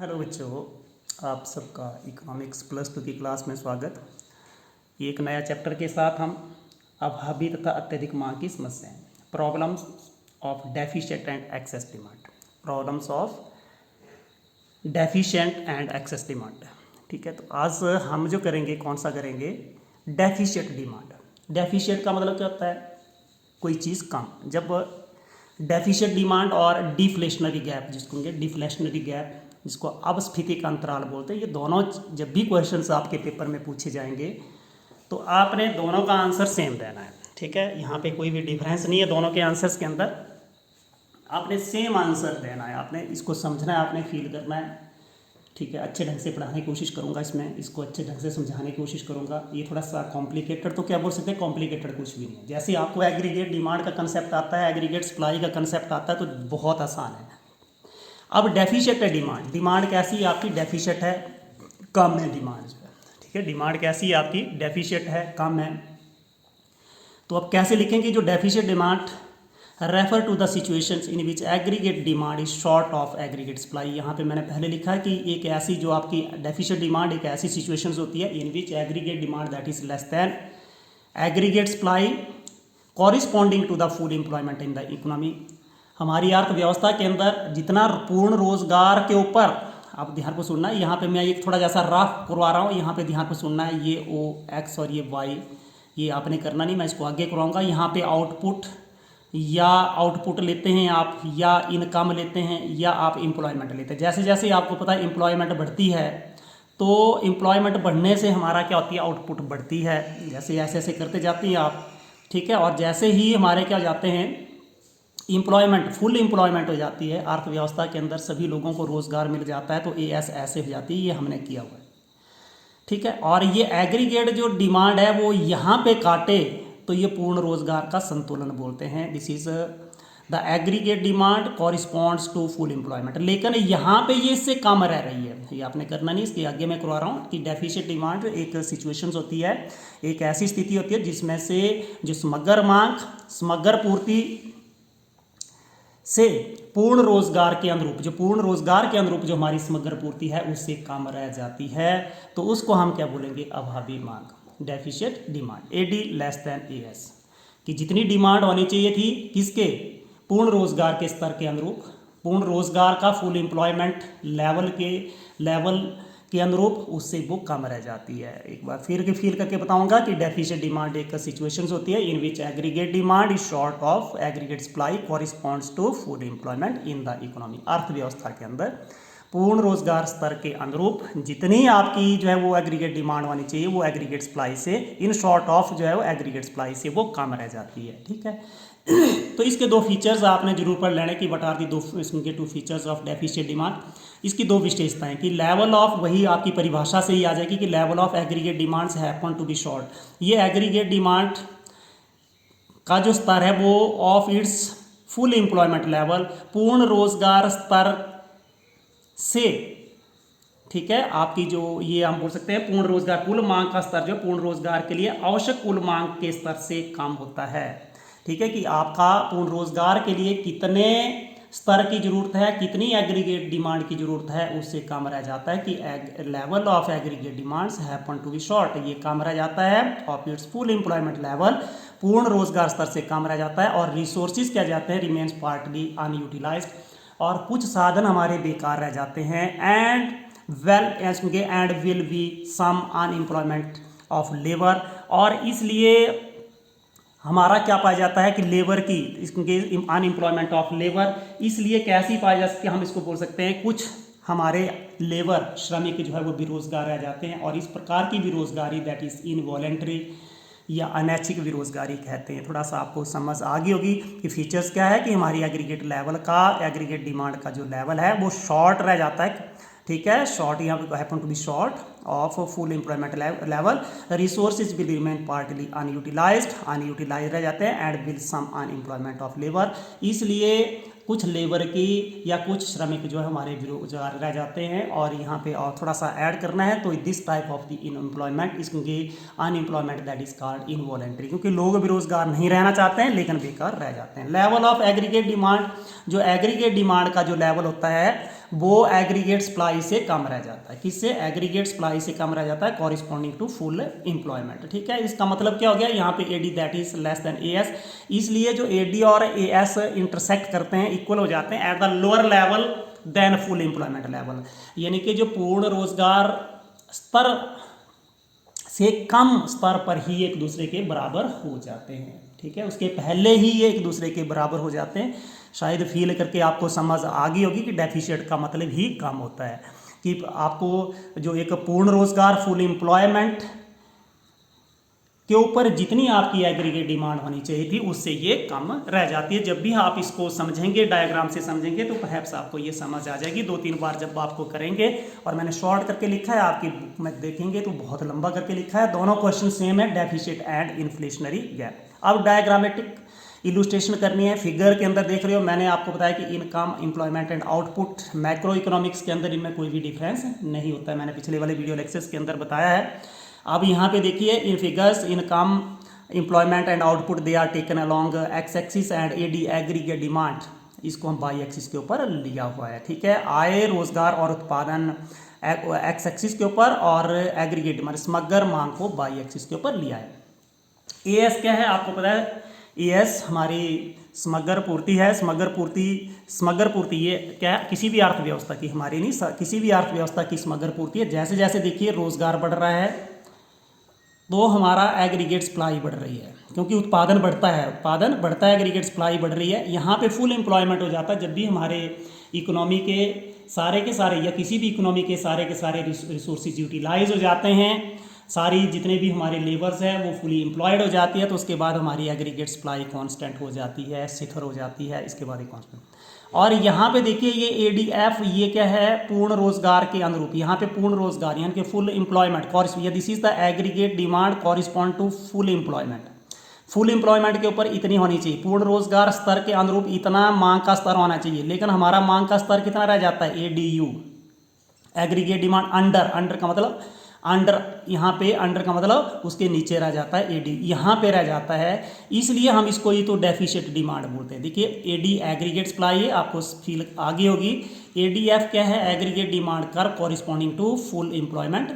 Hello बच्चों, आप सबका इकोनॉमिक्स प्लस 2 की क्लास में स्वागत। एक नया चैप्टर के साथ हम अभावी तथा अत्यधिक मांग की समस्याएं, problems of deficient and excess demand, problems of deficient and excess demand. ठीक है, तो आज हम जो करेंगे, कौन सा करेंगे? Deficient demand. डेफिशिएंट का मतलब क्या होता है? कोई चीज़ कम। जब डेफिशिएंट डिमांड और डिफ्लेशनरी गैप, जिसको कहेंगे डिफ्लेशनरी गैप, जिसको अपस्फीति का अंतराल बोलते हैं, ये दोनों जब भी क्वेश्चंस आपके पेपर में पूछे जाएंगे तो आपने दोनों का आंसर सेम देना है। ठीक है, यहाँ पे कोई भी डिफरेंस नहीं है दोनों के आंसर्स के अंदर, आपने सेम आंसर देना है। आपने इसको समझना है, आपने फील करना है। ठीक है, अच्छे ढंग से पढ़ाने की कोशिश करूँगा, इसमें इसको अच्छे ढंग से समझाने की कोशिश करूँगा। ये थोड़ा सा कॉम्प्लिकेटेड, तो क्या बोल सकते हैं, कॉम्प्लिकेटेड कुछ भी नहीं है। जैसे आपको एग्रीगेट डिमांड का कंसेप्ट आता है, एग्रीगेट सप्लाई का कंसेप्ट आता है, तो बहुत आसान है। अब डेफिशिएंट है डिमांड। डिमांड कैसी है आपकी? डेफिशिएंट है, कम है डिमांड जो है। ठीक है, डिमांड कैसी है आपकी? डेफिशिएंट है, कम है। तो अब कैसे लिखेंगे? जो deficient demand refer to the situations in which aggregate demand is short of aggregate supply. यहाँ पे मैंने पहले लिखा है कि एक ऐसी, जो आपकी डेफिशिएंट डिमांड एक ऐसी सिचुएशंस होती है in which aggregate demand that is less than aggregate supply corresponding to the full employment in the economy. हमारी अर्थव्यवस्था के अंदर जितना पूर्ण रोजगार के ऊपर, आप ध्यान को सुनना है, यहाँ पे मैं एक थोड़ा जैसा रफ करवा रहा हूँ, यहाँ पे ध्यान को सुनना है। ये ओ एक्स और ये वाई, ये आपने करना नहीं, मैं इसको आगे करवाऊँगा। यहाँ पे आउटपुट लेते हैं आप, या इनकम लेते हैं, या आप एम्प्लॉयमेंट लेते हैं। जैसे जैसे आपको पता है एम्प्लॉयमेंट बढ़ती है, तो एम्प्लॉयमेंट बढ़ने से हमारा क्या होती है? आउटपुट बढ़ती है। जैसे ऐसे ऐसे करते जाती हैं आप। ठीक है, और जैसे ही हमारे क्या जाते हैं, एम्प्लॉयमेंट, फुल एम्प्लॉयमेंट हो जाती है, अर्थव्यवस्था के अंदर सभी लोगों को रोजगार मिल जाता है, तो एएस ऐसे हो जाती है। ये हमने किया हुआ है। ठीक है, और ये एग्रीगेट जो डिमांड है वो यहाँ पे काटे तो ये पूर्ण रोजगार का संतुलन बोलते हैं। This is the aggregate demand corresponds to full employment. लेकिन यहाँ पे ये इससे कम रह रही है, ये आपने करना नहीं, इसके आगे मैं करवा रहा हूँ कि डेफिशिएंट डिमांड एक सिचुएशंस होती है, एक ऐसी स्थिति होती है जिसमें से जो समग्र मांग, समग्र पूर्ति से पूर्ण रोजगार के अनुरूप, जो पूर्ण रोजगार के अनुरूप जो हमारी समग्र पूर्ति है उससे कम रह जाती है, तो उसको हम क्या बोलेंगे? अभावी मांग, deficient demand. AD less than AS, कि जितनी डिमांड होनी चाहिए थी किसके? पूर्ण रोजगार के स्तर के अनुरूप, पूर्ण रोजगार का फुल एम्प्लॉयमेंट लेवल के अनुरूप, उससे वो कम रह जाती है। एक बार फिर फील करके बताऊंगा कि डेफिशिएंट डिमांड एक सिचुएशंस होती है in which aggregate demand is short of aggregate supply corresponds to full employment in the economy. अर्थव्यवस्था के अंदर पूर्ण रोजगार स्तर के अनुरूप जितनी आपकी जो है वो एग्रीगेट डिमांड होनी चाहिए, वो एग्रीगेट सप्लाई से इन शॉर्ट ऑफ जो है वो एग्रीगेट सप्लाई से वो कम रह जाती है। ठीक है, तो इसके दो फीचर्स आपने जरूर पढ़ लेने की, बट आर दी दो इसके two features of deficient demand. इसकी दो विशेषताएं कि लेवल ऑफ, वही आपकी परिभाषा से ही आ जाएगी कि level of aggregate demands happen to be short. ये एग्रीगेट डिमांड का जो स्तर है वो of its full employment level, पूर्ण रोजगार स्तर से, ठीक है, आपकी जो ये हम बोल सकते हैं पूर्ण रोजगार, कुल मांग का स्तर जो पूर्ण रोजगार के लिए आवश्यक कुल मांग के स्तर से कम होता है। ठीक है, कि आपका पूर्ण रोजगार के लिए कितने स्तर की जरूरत है, कितनी एग्रीगेट डिमांड की जरूरत है, उससे कम रह जाता है। कि level of aggregate demands happen to be short, ये कम रह जाता है of its full employment level, पूर्ण रोजगार स्तर से कम रह जाता है। और रिसोर्सेज क्या जाते हैं? रिमेन्स पार्टली अनयूटिलाइज्ड, और कुछ साधन हमारे बेकार रह जाते हैं। And will be some unemployment of labour, और इसलिए हमारा क्या पाया जाता है कि लेबर की, इसके अनएम्प्लॉयमेंट ऑफ लेबर, इसलिए कैसी पाई जा सकती है? हम इसको बोल सकते हैं कुछ हमारे लेबर, श्रमिक जो है वो बेरोजगार रह जाते हैं, और इस प्रकार की बेरोजगारी दैट इज इनवॉलेंट्री या अनैच्छिक बेरोजगारी कहते हैं। थोड़ा सा आपको समझ आ गई होगी कि फीचर्स क्या है, कि हमारी एग्रीगेट लेवल का, एग्रीगेट डिमांड का जो लेवल है वो शॉर्ट रह जाता है। ठीक है, शॉर्ट यहाँ पे happen to be short of full employment level, resources will remain partly unutilized रह जाते हैं, and will some unemployment of labour, इसलिए कुछ लेबर की या कुछ श्रमिक जो है हमारे बेरोजगार रह जाते हैं। और यहाँ पे और थोड़ा सा ऐड करना है, तो this type of the unemployment, इसके unemployment that is called involuntary, क्योंकि लोग बेरोजगार नहीं रहना चाहते हैं लेकिन बेकार रह जाते हैं। लेवल ऑफ एग्रीगेट डिमांड, जो एग्रीगेट डिमांड का जो लेवल होता है वो एग्रीगेट सप्लाई से कम रह जाता है। किससे? एग्रीगेट सप्लाई से कम रह जाता है कॉरिस्पॉन्डिंग टू फुल एम्प्लॉयमेंट। ठीक है, इसका मतलब क्या हो गया, यहाँ पे AD that is less then AS, इसलिए जो AD और AS इंटरसेक्ट करते हैं, इक्वल हो जाते हैं at the lower level than full employment level, यानी कि जो पूर्ण रोजगार स्तर से कम स्तर पर ही एक दूसरे के बराबर हो जाते हैं। ठीक है, उसके पहले ही ये एक दूसरे के बराबर हो जाते हैं। शायद फील करके आपको समझ आ गई होगी कि डेफिशिएट का मतलब ही कम होता है, कि आपको जो एक पूर्ण रोजगार फुल एम्प्लॉयमेंट के ऊपर जितनी आपकी एग्रीगेट डिमांड होनी चाहिए थी उससे ये कम रह जाती है। जब भी आप इसको समझेंगे, डायग्राम से समझेंगे, तो परहैप्स आपको ये समझ आ जाएगी। 2-3 बार जब आपको करेंगे, और मैंने शॉर्ट करके लिखा है, आपकी बुक में देखेंगे तो बहुत लंबा करके लिखा है। दोनों क्वेश्चन सेम है, डेफिशिएट एंड इन्फ्लेशनरी गैप। अब डायग्रामेटिक इलुस्ट्रेशन करनी है। फिगर के अंदर देख रहे हो, मैंने आपको बताया कि income, employment and output, macro economics के अंदर इनमें कोई भी डिफरेंस नहीं होता है, मैंने पिछले वाले वीडियो लेक्चर्स के अंदर बताया है। अब यहाँ पे देखिए, in figures income, employment and output they are taken along X axis and AD aggregate demand, इसको हम वाई एक्सिस के ऊपर लिया हुआ है। ठीक है, आय, रोजगार और उत्पादन एक्स एक्सिस के ऊपर, और एग्रीगेट डिमांड, समग्र मांग को वाई एक्सिस के ऊपर लिया है। AS क्या है आपको पता है, AS हमारी समग्र पूर्ति है। समग्र पूर्ति ये क्या है, किसी भी अर्थव्यवस्था की, हमारी नहीं, किसी भी अर्थव्यवस्था की समग्र पूर्ति है। जैसे जैसे देखिए रोजगार बढ़ रहा है तो हमारा एग्रीगेट सप्लाई बढ़ रही है, क्योंकि उत्पादन बढ़ता है, एग्रीगेट सप्लाई बढ़ रही है। यहाँ पे फुल एम्प्लॉयमेंट हो जाता है जब भी हमारे इकोनॉमी के सारे या किसी भी इकोनॉमी के सारे रिसोर्सेज यूटिलाइज हो जाते हैं, सारी जितने भी हमारे लेबर्स हैं वो फुली एम्प्लॉयड हो जाती है, तो उसके बाद हमारी एग्रीगेट सप्लाई कांस्टेंट हो जाती है, स्थिर हो जाती है, इसके बाद कांस्टेंट। और यहाँ पे देखिए ये ADF, ये क्या है, पूर्ण रोजगार के अनुरूप, यहाँ पे पूर्ण रोजगार यानी कि full employment, this is the aggregate demand correspond to full employment. Full employment के ऊपर इतनी होनी चाहिए, पूर्ण रोजगार स्तर के अनुरूप इतना मांग का स्तर होना चाहिए, लेकिन हमारा मांग का स्तर कितना रह जाता है, ADU एग्रीगेट डिमांड अंडर का मतलब अंडर, यहाँ पे अंडर का मतलब उसके नीचे रह जाता है, AD यहाँ पे रह जाता है, इसलिए हम इसको ये तो डेफिशिएट डिमांड बोलते हैं। देखिए AD एग्रीगेट सप्लाई है, आपको फील आगे होगी। ADF क्या है, एग्रीगेट डिमांड कर corresponding to full employment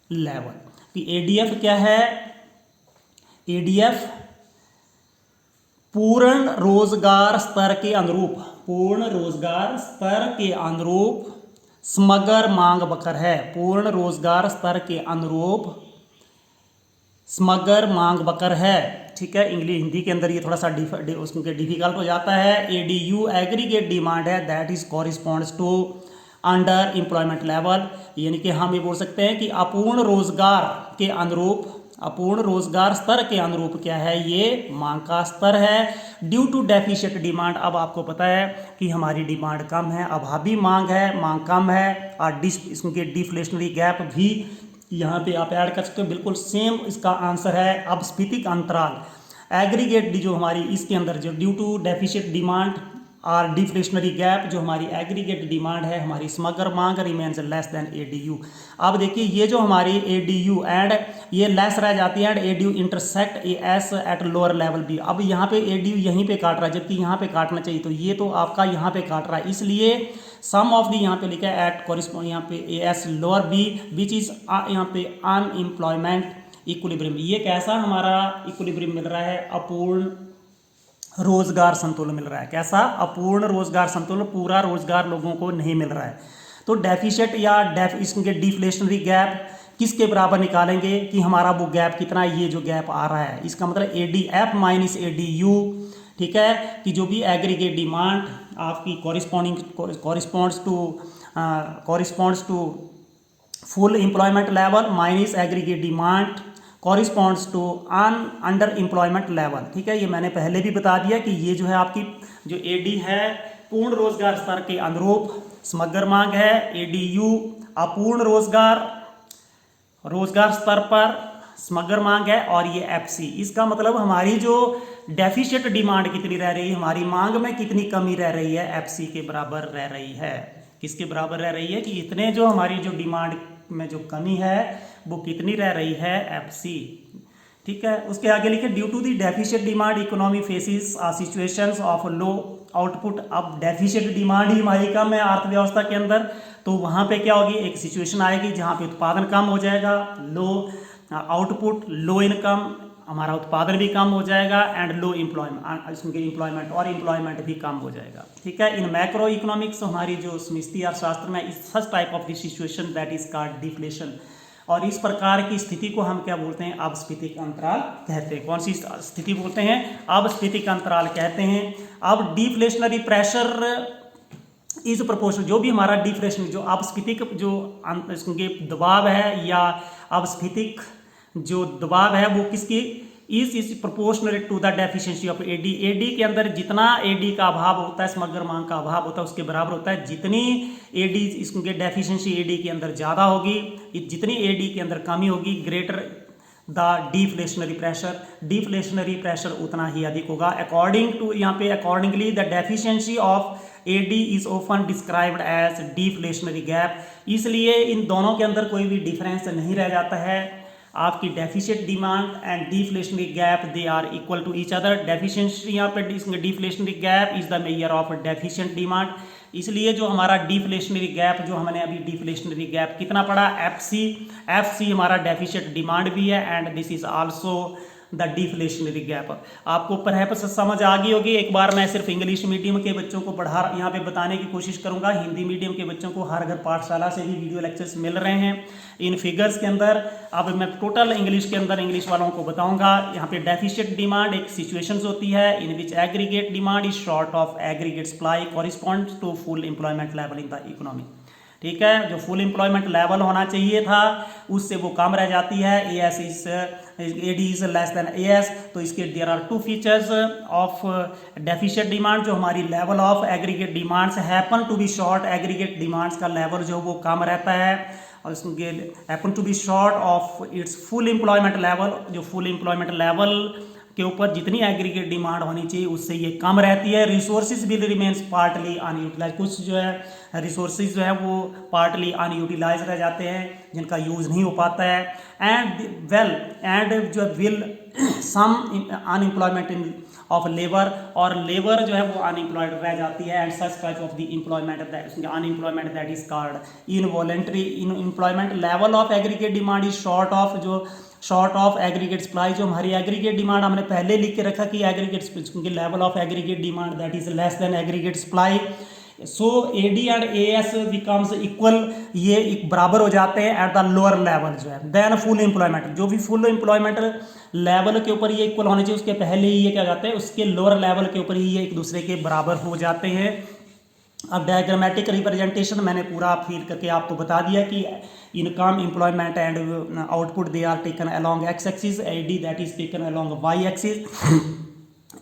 level. कि ADF क्या है, ADF पूर्ण रोजगार स्तर के अनुरूप समग्र मांग बकर है। पूर्ण रोजगार स्तर के अनुरूप समग्र मांग बकर है। ठीक है, हिंदी के अंदर ये थोड़ा सा उसके डिफिकल्ट हो जाता है। ADU एग्रीगेट डिमांड है, that is corresponds to under employment level, यानी कि हम ये बोल सकते हैं कि अपूर्ण रोजगार स्तर के अनुरूप क्या है, ये मांग का स्तर है। ड्यू टू डेफिशिएट डिमांड, अब आपको पता है कि हमारी डिमांड कम है, अभावी मांग है, मांग कम है, और इसके डिफ्लेशनरी गैप भी यहाँ पे आप ऐड कर सकते हो, बिल्कुल सेम इसका आंसर है। अब स्फीतिक अंतराल एग्रीगेट जो हमारी इसके अंदर जो ड्यू टू डेफिशिएट डिमांड और डिफ्लेशनरी गैप, जो हमारी एग्रीगेट डिमांड है, हमारी समग्र मांग रिमेन्स लेस देन ADU। अब देखिए ये जो हमारी ADU एंड ये लेस रह जाती है, and ADU intersect AS at lower level भी। अब यहाँ पे ADU यहीं पे काट रहा है, जबकि यहाँ पे काटना चाहिए, तो ये तो आपका यहाँ पे काट रहा है, इसलिए सम ऑफ दी यहाँ पे लिखा है एट कॉरिस्पॉन्ड, यहाँ पे AS lower B which is यहाँ पे अनएम्प्लॉयमेंट इक्विलिब्रियम। ये कैसा हमारा इक्विलिब्रियम मिल रहा है, अपूर्ण रोजगार संतुलन मिल रहा है। कैसा, अपूर्ण रोजगार संतुलन, पूरा रोजगार लोगों को नहीं मिल रहा है। तो डेफिशिएट या इसके डिफ्लेशनरी गैप किसके बराबर निकालेंगे कि हमारा वो गैप कितना है, ये जो गैप आ रहा है, इसका मतलब ADF माइनस ADU। ठीक है, कि जो भी एग्रीगेट डिमांड आपकी corresponds to full employment level minus aggregate demand corresponds to under employment level. ठीक है, ये मैंने पहले भी बता दिया कि ये जो है आपकी जो AD है पूर्ण रोजगार स्तर के अनुरूप समग्र मांग है, ADU अपूर्ण रोजगार स्तर पर समग्र मांग है, और ये FC, इसका मतलब हमारी जो डेफिशिएट डिमांड कितनी रह रही है, हमारी मांग में कितनी कमी रह रही है, FC के बराबर रह रही है। किसके बराबर रह रही है, कि इतने जो हमारी जो डिमांड में जो कमी है वो कितनी रह रही है, FC। ठीक है, उसके आगे लिखे due to the deficient demand economy faces situations of low output, अब डेफिशिएंट डिमांड ही हमारी कम है अर्थव्यवस्था के अंदर, तो वहाँ पे क्या होगी, एक सिचुएशन आएगी जहाँ पे उत्पादन कम हो जाएगा, लो आउटपुट, लो इनकम, हमारा उत्पादन भी कम हो जाएगा, एंड लो एम्प्लॉयमेंट और एम्प्लॉयमेंट भी कम हो जाएगा। ठीक है, इन मैक्रो इकोनॉमिक्स हमारी जो समष्टि अर्थशास्त्र में इस सच type of the situation that is called deflation, और इस प्रकार की स्थिति को हम क्या बोलते हैं, अपस्फीतिक अंतराल कहते हैं। कौन सी स्थिति बोलते हैं, अपस्फीतिक अंतराल कहते हैं। अब डिफ्लेशनरी प्रेशर इस प्रोपोर्शन, जो भी हमारा डिफ्लेशन, जो अपस्फीतिक जो इसके दबाव है या अपस्फीतिक जो दबाव है वो किसकी, is proportional to the deficiency of AD. AD के अंदर जितना एडी का अभाव होता है, समग्र मांग का अभाव होता है, उसके बराबर होता है। जितनी एडी इसके डेफिशिएंसी एडी के अंदर ज़्यादा होगी, जितनी एडी के अंदर कमी होगी, greater the deflationary pressure, deflationary pressure उतना ही अधिक होगा। अकॉर्डिंग टू, यहाँ पे accordingly the deficiency of AD is often described as deflationary gap. इसलिए इन दोनों के अंदर कोई भी डिफरेंस नहीं रह जाता है। आपकी deficient demand and deflationary gap they are equal to each other. Deficiency यहाँ पे deflationary gap is the measure of deficient demand. इसलिए जो हमारा डिफ्लेशनरी गैप, जो हमने अभी डिफ्लेशनरी गैप कितना पढ़ा, एफ सी हमारा डेफिशिएंट डिमांड भी है, and this is also the deflationary gap. आपको परहैप्स समझ आ गई होगी। एक बार मैं सिर्फ इंग्लिश मीडियम के बच्चों को पढ़ा यहाँ पे बताने की कोशिश करूँगा। हिंदी मीडियम के बच्चों को हर घर पाठशाला से भी वीडियो लेक्चर्स मिल रहे हैं इन फिगर्स के अंदर। अब मैं टोटल इंग्लिश के अंदर इंग्लिश वालों को बताऊँगा। यहाँ पे डेफिशिएंट डिमांड एक सिचुएशंस होती है in which aggregate demand is short of aggregate supply corresponds to full employment level in the economy. ठीक है, जो फुल एम्प्लॉयमेंट लेवल होना चाहिए था उससे वो कम रह जाती है। AS is AD is less than AS. तो इसके there are two features of deficient demand. जो हमारी level of aggregate demands happen to be short, aggregate demands का लेवल जो वो कम रहता है, और इसके happen to be short of its full employment level. जो फुल एम्प्लॉयमेंट लेवल के ऊपर जितनी एग्रीगेट डिमांड होनी चाहिए उससे ये कम रहती है। Resources will remains partly unutilise. कुछ जो है रिसोर्सेज जो है वो पार्टली अनयूटिलाइज रह जाते हैं, जिनका यूज़ नहीं हो पाता है। एंड जो will some unemployment in of labour, और लेबर जो है वो अनएम्प्लॉयड रह जाती है। And such type of the employment unemployment that is called involuntary employment. Level of aggregate demand is short of aggregate supply. जो हमारी एग्रीगेट डिमांड हमने पहले लिख के रखा कि aggregate level of aggregate demand that is less than aggregate supply. So AD and AS becomes equal, ये बराबर हो जाते हैं एट द लोअर लेवल जो है देन फुल एम्प्लॉयमेंट। जो भी फुल एम्प्लॉयमेंट लेवल के ऊपर ये इक्वल होने चाहिए, उसके पहले ही ये क्या जाते हैं, उसके लोअर लेवल के ऊपर ही ये एक दूसरे के बराबर हो जाते हैं। अब डायग्रामेटिक रिप्रेजेंटेशन मैंने पूरा फील करके आपको बता दिया कि income, employment and output they are taken along X axis, AD that is taken along Y axis.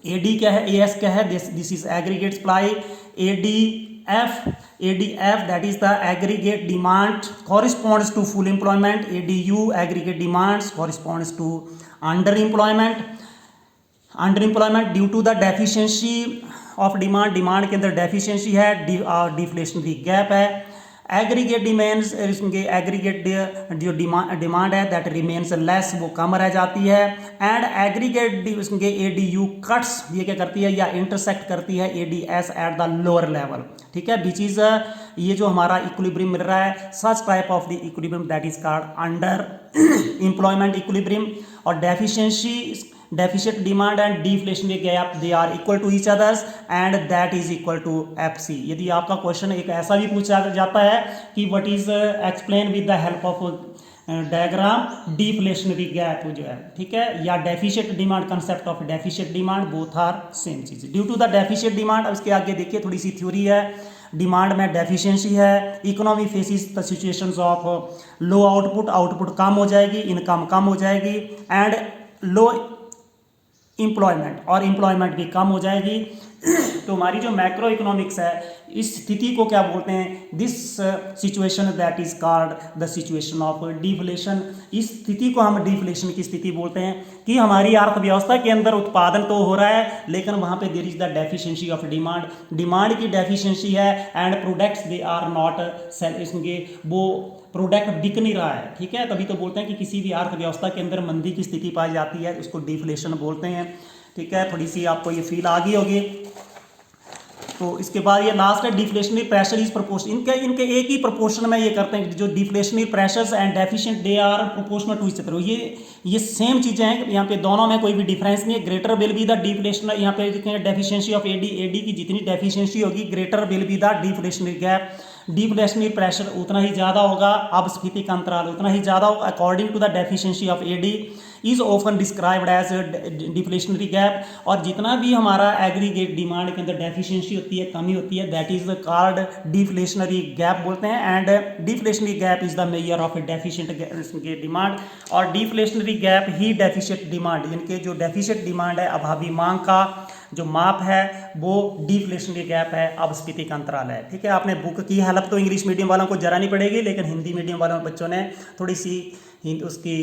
AD क्या है, एएस क्या है, this is aggregate supply. ADF that is the aggregate demand corresponds to full employment. ADU aggregate demands corresponds to underemployment due to the deficiency of demand के अंदर deficiency है, deflationary gap है। Aggregate demands, aggregate जो demand है that remains less, वो कम रह जाती है। एंड एग्रीगेट एडीयू कट्स, ये क्या करती है या इंटरसेक्ट करती है ADS eight the lower level. ठीक है, बीच इज ये जो हमारा इक्विलिब्रियम मिल रहा है, such type of the equilibrium that is called under employment equilibrium. और deficient demand and deflationary gap they are equal to each others and that is equal to FC. यदि आपका क्वेश्चन एक ऐसा भी पूछा जाता है कि what is explain with the help of diagram deflationary gap जो है, ठीक है, या deficient demand, concept of deficient demand, both are same चीज। Due to the deficient demand, अब इसके आगे देखिए थोड़ी सी थ्योरी है। डिमांड में डेफिशिएंसी है, economy faces the situations of low output कम हो जाएगी, इनकम कम हो जाएगी, एंड लो एम्प्लॉयमेंट, और एम्प्लॉयमेंट भी कम हो जाएगी। तो हमारी जो मैक्रो इकोनॉमिक्स है, इस स्थिति को क्या बोलते हैं, this situation that is called the situation of deflation. इस स्थिति को हम डिफ्लेशन की स्थिति बोलते हैं कि हमारी अर्थव्यवस्था के अंदर उत्पादन तो हो रहा है लेकिन वहाँ पे there is the deficiency of demand की डेफिशिएंसी है, and products they are not sale, इसके वो प्रोडक्ट बिक नहीं रहा है। ठीक है, तभी तो बोलते हैं कि किसी भी अर्थव्यवस्था के अंदर मंदी की स्थिति पाई जाती है, उसको डिफ्लेशन बोलते हैं। ठीक है, थोड़ी सी आपको ये फील आ गई होगी। तो इसके बाद ये लास्ट है डिफ्लेशनरी प्रेशर इज प्रोपोर्शन, इनके एक ही प्रोपोर्शन में ये करते हैं, जो deflationary pressures and deficient they are proportional to each other. ये सेम चीज़ें हैं, यहाँ पे दोनों में कोई भी डिफरेंस नहीं है। Greater will be the deflationary, यहाँ पे देखें डेफिशिएंसी ऑफ एडी की जितनी डेफिशिएंसी होगी greater will be the deflationary gap, deflationary pressure उतना ही ज़्यादा होगा, अपस्फीति का अंतराल उतना ही ज़्यादा होगा according to the deficiency of AD is often described as deflationary gap. और जितना भी हमारा एग्रीगेट डिमांड के अंदर डेफिशिएंसी होती है, कमी होती है, that is called deflationary gap बोलते हैं। And deflationary gap is the measure of deficient demand, और डिफ्लेशनरी गैप ही डेफिशिएंट डिमांड, यानी कि जो डेफिशिएंट डिमांड है, अभावी मांग का जो माप है वो डिफ्लेशनरी गैप है, अपस्फीति का अंतराल है। ठीक है, आपने बुक की हेल्प तो इंग्लिश मीडियम वालों को जरा नहीं पड़ेगी, लेकिन हिंदी मीडियम वालों बच्चों ने थोड़ी सी उसकी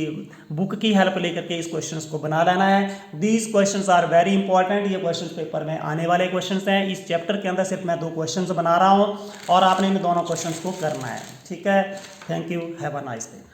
बुक की हेल्प लेकर के इस क्वेश्चंस को बना लेना है। These questions are very important, ये क्वेश्चंस पेपर में आने वाले क्वेश्चंस हैं। इस चैप्टर के अंदर सिर्फ मैं 2 क्वेश्चंस बना रहा हूँ और आपने इन दोनों क्वेश्चंस को करना है। ठीक है, thank you, have a nice day.